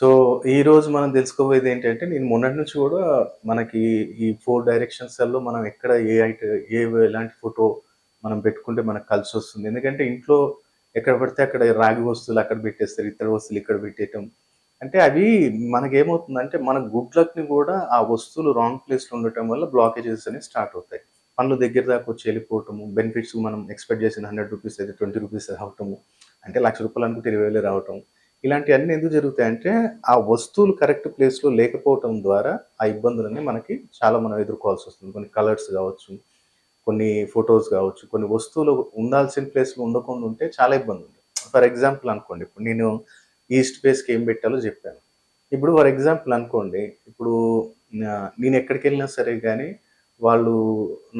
So, ఈరోజు మనం తెలుసుకోబోయేదేంటంటే, నేను మొన్నటి నుంచి గూడా మనకి ఈ 4 డైరెక్షన్స్‌లలో మనం ఎక్కడ ఏ ఎలాంటి ఫోటో మనం పెట్టుకుంటే మనకు కలిసొస్తుంది. ఎందుకంటే, ఇంట్లో ఎక్కడ పడితే అక్కడ రాగి వస్తువులు అక్కడ పెట్టేస్తారు. ఇత్తడి వస్తువులు ఇక్కడ పెట్టేయటం. అంటే అవి మనకేమవుతుందంటే, మన గుడ్ లక్‌ని గూడా ఆ వస్తువులు రాంగ్ ప్లేస్‌లో ఉండటం వల్ల బ్లాకేజెస్ అనేవి స్టార్ట్ అవుతాయి. పనులు దగ్గర దాకా వచ్చి ఎళ్ళిపోవటము, బెనిఫిట్స్ మనం ఎక్స్‌పెక్ట్ చేసిన రూ. 100 అయితే రూ. 20 రావటము. అంటే రూ. 1,00,000 అనుకుంటే 20,000 రావటం. ఇలాంటియన్నీ ఎందుకు జరుగుతాయంటే, ఆ వస్తువులు కరెక్ట్ ప్లేస్‌లో లేకపోవటం ద్వారా, ఆ ఇబ్బందులన్నీ మనకి చాలా మనం ఎదుర్కోవాల్సొస్తుంది. కొన్ని కలర్స్ గావచ్చు, కొన్ని ఫోటోస్ గావచ్చు, కొన్ని వస్తువులు ఉండాల్సిన ప్లేస్‌లో ఉండకుండా ఉంటే చాలా ఇబ్బందుంది. ఫర్ ఎగ్జాంపుల్ అనుకోండి, ఇప్పుడు నేను ఈస్ట్ ఫేస్‌కి ఏం పెట్టాలో జెప్పాను. ఇప్పుడు ఫర్ ఎగ్జాంపుల్ అనుకోండి, ఇప్పుడు నేనెక్కడికెళ్ళినా సరే గానీ, వాళ్ళు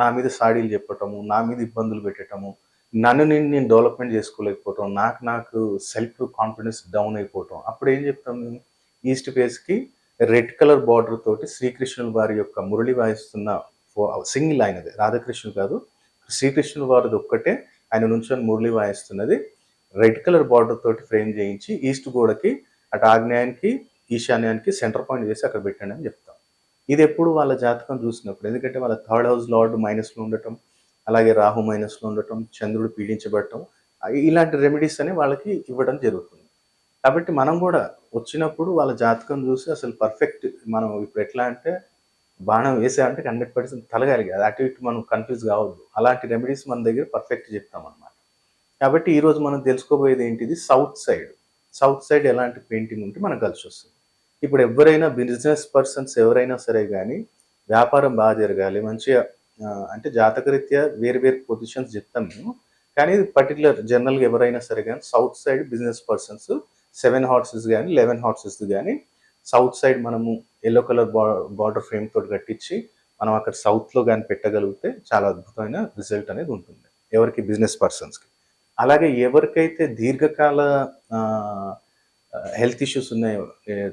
నా మీద సాడీలు జెప్పటము, నా మీద ఇబ్బందులు పెట్టటము, నన్ను నేను డెవలప్‌మెంట్ జేసుకోలేకపోవటం, నాకు సెల్ఫ్ కాన్ఫిడెన్స్ డౌన్ అయిపోవటం. అప్పుడేం జెప్తాం మేము, ఈస్ట్ ఫేస్‌కి రెడ్ కలర్ బార్డర్ తోటి శ్రీకృష్ణుల వారి యొక్క మురళి వాయిస్తున్న ఫో సింగిల్ ఆయనది. రాధాకృష్ణులు కాదు. శ్రీకృష్ణుల వారిదొక్కటే ఆయన నుంచొని మురళి వాయిస్తున్నది. రెడ్ కలర్ బార్డర్ తోటి ఫ్రేమ్ చేయించి ఈస్ట్ గోడకి అటు ఆగ్నేయానికి, ఈశాన్యానికి సెంటర్ పాయింట్ చేసి అక్కడ పెట్టండి అని చెప్తాం. ఇదెప్పుడు వాళ్ళ జాతకం చూసినప్పుడు. ఎందుకంటే వాళ్ళ థర్డ్ హౌస్ లార్డ్ మైనస్‌లో ఉండటం, అలాగే రాహు మైనస్‌లో ఉండటం, చంద్రుడు పీడించబడటం ఇలాంటి రెమెడీస్ అని వాళ్ళకి ఇవ్వడం జరుగుతుంది. కాబట్టి మనం గూడా వచ్చినప్పుడు వాళ్ళ జాతకం జూసి అసలు పర్ఫెక్ట్ మనం ఇప్పుడు ఎట్లా అంటే బాణం వేసామంటే 100% తలగాలి కాదు. అటు ఇటు మనం కన్‌ఫ్యూజ్ గావద్దు. అలాంటి రెమెడీస్ మన దగ్గర పర్ఫెక్ట్ చెప్తామనమాట. కాబట్టి ఈరోజు మనం తెలుసుకోబోయేది ఏంటిది సౌత్ సైడ్. సౌత్ సైడ్ ఎలాంటి పెయింటింగ్ ఉంటే మనకు కలిసొస్తుంది. ఇప్పుడు ఎవ్వరైనా బిజినెస్ పర్సన్స్ ఎవరైనా సరే గానీ, వ్యాపారం జరగాలి. మంచిగా అంటే జాతకరీత్యా వేరు వేరు పొజిషన్స్ జెప్తాం మేము. కానీ పర్టిక్యులర్ జనరల్‌గా ఎవరైనా సరే గానీ south side business persons 7 horses గానీ, 11 హార్సెస్‌ది గానీ సౌత్ సైడ్ మనము యెల్లో కలర్ బార్డర్ ఫ్రేమ్ తోటి కట్టించి, మనం అక్కడ సౌత్‌లో గాని పెట్టగలిగితే చాలా అద్భుతమైన రిజల్ట్ అనేది ఉంటుంది. ఎవరికి బిజినెస్ పర్సన్స్‌కి. అలాగే ఎవరికైతే దీర్ఘకాల ఆహ్, హెల్త్ ఇష్యూస్ ఉన్నాయో,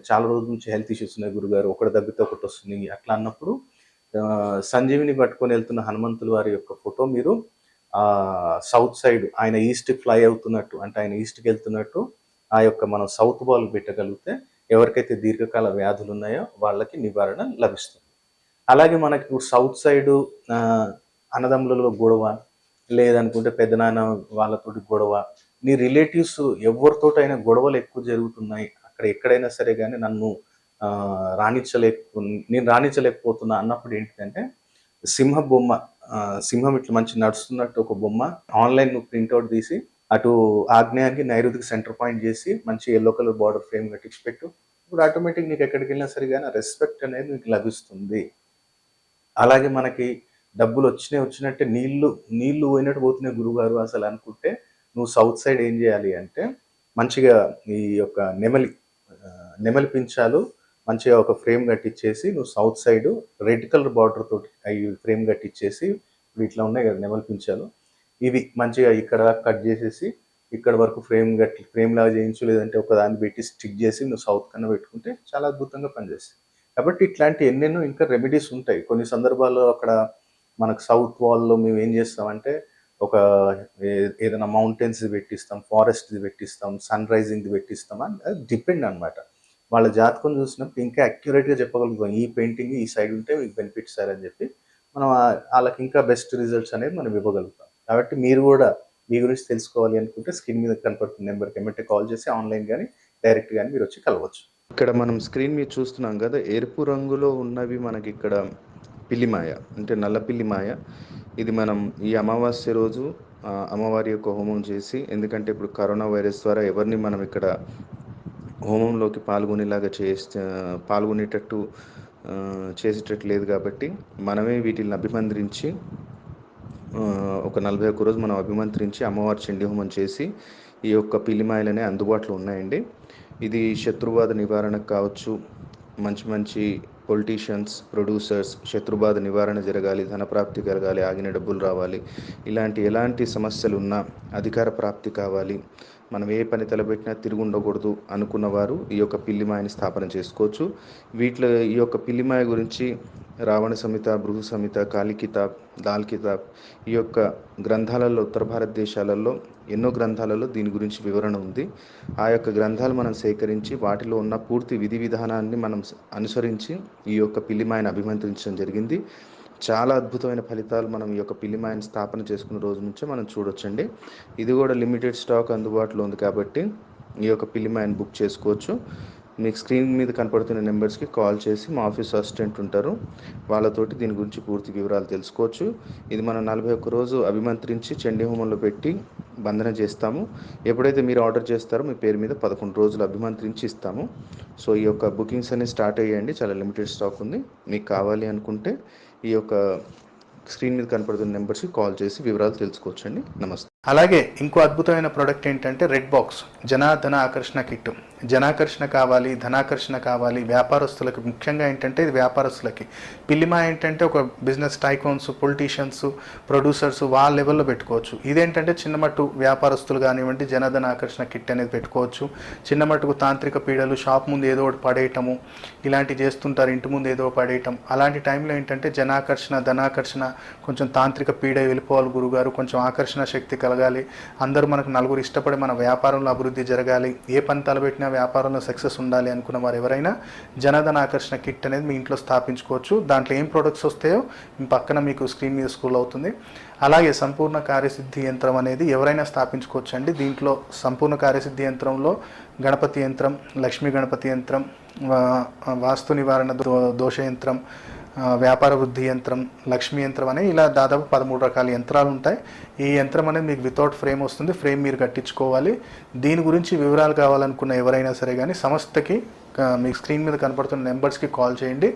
చాలా రోజుల నుంచి హెల్త్ ఇష్యూస్ ఉన్నాయి గురుగారు. ఒకటి తగ్గితే ఒకటొస్తుంది. అట్లా అన్నప్పుడు సంజీవిని పట్టుకొని వెళ్తున్న హనుమంతుల వారి యొక్క ఫోటో మీరు సౌత్ సైడ్ ఆయన ఈస్ట్‌కి ఫ్లై అవుతున్నట్టు అంటే ఆయన ఈస్ట్‌కెళ్తున్నట్టు ఆ యొక్క మనం సౌత్ వాల్ పెట్టగలిగితే ఎవరికైతే దీర్ఘకాల వ్యాధులున్నాయో వాళ్ళకి నివారణ లభిస్తుంది. అలాగే మనకి ఇప్పుడు సౌత్ సైడు అన్నదమ్ములలో గొడవ, లేదనుకుంటే పెద్దనాన్న వాళ్ళతోటి గొడవ. నీ రిలేటివ్స్ ఎవరితోటైనా గొడవలు ఎక్కువ జరుగుతున్నాయి. అక్కడ ఎక్కడైనా సరే గాని నన్ను నేను రాణించలేకపోతున్నా అన్నప్పుడు ఏంటిదంటే, సింహ బొమ్మ సింహం ఇట్లా మంచిగా నడుస్తున్నట్టు ఒక బొమ్మ ఆన్‌లైన్ నువ్వు ప్రింట్ ఔట్ తీసి, అటు ఆగ్నేయానికి, నైరుతికి సెంటర్ పాయింట్ చేసి, మంచి యెల్లో కలర్ బార్డర్ ఫ్రేమ్ కట్టించి పెట్టు. ఇప్పుడు ఆటోమేటిక్‌గా నీకెక్కడికెళ్ళినా సరే గాని ఆ రెస్పెక్ట్ అనేది నీకు లభిస్తుంది. అలాగే మనకి డబ్బులొచ్చినయి వచ్చినట్టే నీళ్లు పోయినట్టు పోతున్నాయి గురువుగారు అసలనుకుంటే, నువ్వు సౌత్ సైడ్ ఏం జేయాలి అంటే, మంచిగా ఈ యొక్క నెమలి పించాలు మంచిగా ఒక ఫ్రేమ్ కట్టిచ్చేసి, నువ్వు south side red colour border తోటి అయి ఫ్రేమ్ కట్టిచ్చేసి, ఇప్పుడు ఇట్లా ఉన్నాయి గదా! నెమలి పించాలు. ఇవి మంచిగా ఇక్కడ దాకా కట్ జేసేసి, ఇక్కడి వరకు ఫ్రేమ్‌లాగా చేయించు, లేదంటే ఒకదాన్ని పెట్టి స్టిక్ జేసి నువ్వు సౌత్ కన్నా పెట్టుకుంటే చాలా అద్భుతంగా పనిచేస్తాయి. కాబట్టి ఇట్లాంటి ఎన్నెన్నో ఇంకా రెమెడీస్ ఉంటాయి. కొన్ని సందర్భాల్లో అక్కడ మనకు సౌత్ వాల్‌లో మేమేం జేస్తామంటే, ఒక ఏదైనా మౌంటైన్స్‌ది పెట్టిస్తాం, ఫారెస్ట్‌ది పెట్టిస్తాం, సన్ రైజింగ్‌ది పెట్టిస్తాం. అది డిపెండ్ అన్నమాట. వాళ్ళ జాతకం చూసినప్పుడు ఇంకా అక్యురేట్‌గా చెప్పగలుగుతాం. ఈ పెయింటింగ్ ఈ సైడ్ ఉంటే మీకు బెనిఫిట్స్ సార్ అని చెప్పి, మనం ఆళ్ళకి ఇంకా బెస్ట్ రిజల్ట్స్ అనేవి మనం ఇవ్వగలుగుతాం. కాబట్టి మీరు గూడా మీ గురించి తెలుసుకోవాలి అనుకుంటే స్క్రీన్ మీద కనపడుతున్న నంబర్‌కి ఎమ్మటే కాల్ చేసి ఆన్‌లైన్ గాని, డైరెక్ట్ గాని మీరొచ్చి కలవచ్చు. ఇక్కడ మనం స్క్రీన్ మీద చూస్తున్నాం కదా! ఎరుపు రంగులో ఉన్నవి మనకిక్కడ పిల్లిమాయ. అంటే నల్ల పిల్లిమాయ. ఇది మనం ఈ అమావాస్య రోజు అమ్మవారి యొక్క హోమం చేసి, ఎందుకంటే ఇప్పుడు కరోనా వైరస్ ద్వారా ఎవరిని మనం ఇక్కడ హోమంలోకి పాల్గొనేటట్టు చేసేటట్టు లేదు కాబట్టి, మనమే వీటిల్ని అభిమంత్రించి ఒక 41 రోజు మనం అభిమంత్రించి అమ్మవారి చండీ హోమం చేసి, ఈ యొక్క పిల్లిమాయలనే అందుబాటులో ఉన్నాయండి. ఇది శత్రుబాధ నివారణకు కావచ్చు, మంచి మంచి పొలిటీషియన్స్, ప్రొడ్యూసర్స్ శత్రుబాధ నివారణ జరగాలి, ధనప్రాప్తి కలగాలి, ఆగిన డబ్బులు రావాలి, ఎలాంటి సమస్యలున్నా అధికార ప్రాప్తి కావాలి, మనం ఏ పని తలపెట్టినా తిరిగి ఉండకూడదు అనుకున్నవారు ఈ యొక్క పిల్లిమాయని స్థాపన చేసుకోవచ్చు. వీటిలో ఈ యొక్క పిల్లిమాయ గురించి రావణ సంహిత, భృగు సంహిత, కాళీ కితాబ్, దాల్ కితాబ్ ఈ యొక్క గ్రంథాలలో ఉత్తర భారతదేశాలలో ఎన్నో గ్రంథాలలో దీని గురించి వివరణ ఉంది. ఆ యొక్క గ్రంథాలు మనం సేకరించి వాటిలో ఉన్న పూర్తి విధి విధానాన్ని మనం అనుసరించి ఈ యొక్క పిల్లిమాయని అభిమంత్రించడం జరిగింది. చాలా అద్భుతమైన ఫలితాలు మనం ఈ యొక్క పిల్లిమాయని స్థాపన చేసుకున్న రోజు నుంచే మనం చూడొచ్చండి. ఇది కూడా లిమిటెడ్ స్టాక్ అందుబాటులో ఉంది కాబట్టి ఈ యొక్క పిల్లిమాయని బుక్ చేసుకోవచ్చు. మీకు స్క్రీన్ మీద కనపడుతున్న నెంబర్స్కి కాల్ చేసి మా ఆఫీస్ అసిస్టెంట్ ఉంటారు, వాళ్ళతోటి దీని గురించి పూర్తి వివరాలు తెలుసుకోవచ్చు. ఇది మనం 41 రోజు అభిమంత్రించి చండీ హోమంలో పెట్టి బంధన చేస్తాము. ఎప్పుడైతే మీరు ఆర్డర్ చేస్తారో మీ పేరు మీద 11 రోజులు అభిమంత్రించి ఇస్తాము. సో ఈ యొక్క బుకింగ్స్ అనేవి స్టార్ట్ అయ్యాయండి. చాలా లిమిటెడ్ స్టాక్ ఉంది. మీకు కావాలి అనుకుంటే ఈ యొక్క స్క్రీన్ మీద కనపడుతున్న నెంబర్స్కి కాల్ చేసి వివరాలు తెలుసుకోవచ్చండి. నమస్తే. అలాగే ఇంకో అద్భుతమైన ప్రోడక్ట్ ఏంటంటే రెడ్ బాక్స్ జనాధన ఆకర్షణ కిట్. జనాకర్షణ కావాలి, ధనాకర్షణ కావాలి వ్యాపారస్తులకి, ముఖ్యంగా ఏంటంటే ఇది వ్యాపారస్తులకి. పిల్లిమా ఏంటంటే ఒక బిజినెస్ టైకోన్స్, పొలిటీషియన్స్, ప్రొడ్యూసర్స్ వాళ్ళ లెవెల్లో పెట్టుకోవచ్చు. ఇదేంటంటే చిన్నమట్టు వ్యాపారస్తులు కానివ్వండి జనధన ఆకర్షణ కిట్ అనేది పెట్టుకోవచ్చు. చిన్నమట్టుకు తాంత్రిక పీడలు, షాప్ ముందు ఏదో ఒకటి పడేయటము ఇలాంటివి చేస్తుంటారు, ఇంటి ముందు ఏదో పడేయటం. అలాంటి టైంలో ఏంటంటే జనాకర్షణ, ధనాకర్షణ, కొంచెం తాంత్రిక పీడ వెళ్ళిపోవాలి గురుగారు, కొంచెం ఆకర్షణ శక్తి కలగాలి, అందరూ మనకు నలుగురు ఇష్టపడి మన వ్యాపారంలో అభివృద్ధి జరగాలి, ఏ పని తలబెట్టినా వ్యాపారంలో సక్సెస్ ఉండాలి అనుకున్న వారు ఎవరైనా జనధన ఆకర్షణ కిట్ అనేది మీ ఇంట్లో స్థాపించుకోవచ్చు. దాంట్లో ఏం ప్రొడక్ట్స్ వస్తాయో పక్కన మీకు స్క్రీన్ మీద స్క్రోల్ అవుతుంది. అలాగే సంపూర్ణ కార్యసిద్ధి యంత్రం అనేది ఎవరైనా స్థాపించుకోవచ్చు అండి. దీంట్లో సంపూర్ణ కార్యసిద్ధి యంత్రంలో గణపతి యంత్రం, లక్ష్మీ గణపతి యంత్రం, వాస్తు నివారణ దోష యంత్రం, వ్యాపార వృద్ధి యంత్రం, లక్ష్మీ యంత్రం అనే ఇలా దాదాపు 13 రకాల యంత్రాలు ఉంటాయి. ఈ యంత్రం అనేది మీకు వితౌట్ ఫ్రేమ్ వస్తుంది. ఫ్రేమ్ మీరు కట్టించుకోవాలి. దీని గురించి వివరాలు కావాలనుకున్న ఎవరైనా సరే కానీ సంస్థకి మీకు స్క్రీన్ మీద కనపడుతున్న నెంబర్స్కి కాల్ చేయండి.